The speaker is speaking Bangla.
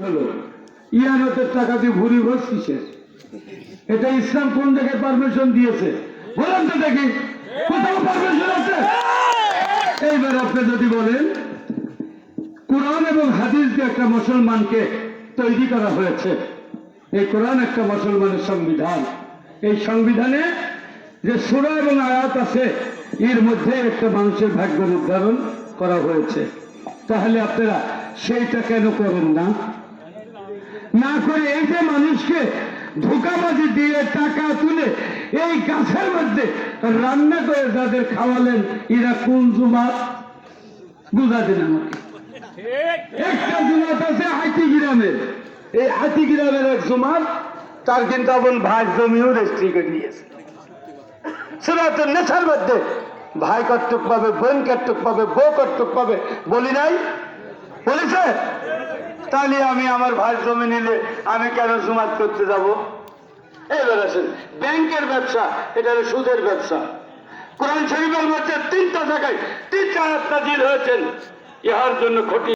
হলো ইয়ানতের টাকা দিয়ে ভুরি ভোজ কিসের? এটা ইসলাম কোন জায়গায় পারমিশন দিয়েছে বলেন তো দেখি, কোথাও পারমিশন আছে? এইবার আপনি যদি বলেন কোরআন এবং হাদিস দিয়ে একটা মুসলমানকে তৈরি করা হয়েছে, এই কোরআন একটা মুসলমানের সংবিধান, এই সংবিধানে যে সূরা এবং আয়াত আছে এর মধ্যে একটা মানুষের ভাগ্য নির্ধারণ করা হয়েছে, তাহলে আপনারা সেইটা কেন করেন না? না করে এই যে মানুষকে ধোঁকাবাজি দিয়ে টাকা তুলে এই গাছের মধ্যে রান্না করে যাদের খাওয়ালেন এরা কোন জুমাত বুঝা দেন আমাকে। একটা জুমাত আছে হাতি গ্রামের, এই হাতি গ্রামের এক জুমাত, তার কিন্তু আপন ভাই জমিও রেজিস্ট্রি করে নিয়েছে। সেটা তো নেশার মধ্যে ভাই কর্তক পাবে, বোন কর্তক পাবে, বউ কর্তক পাবে, বলি নাই? বলেছে? তাহলে আমি আমার ভাই জমি নিলে আমি কেন জুমাত করতে যাব? এবার আসেন ব্যাংকের ব্যবসা, এটা হলো সুদের ব্যবসা। কোরআন শরীফের মধ্যে 3টা জায়গায় 3টা আয়াত নাযিল হয়েছেন ইহার জন্য ক্ষতি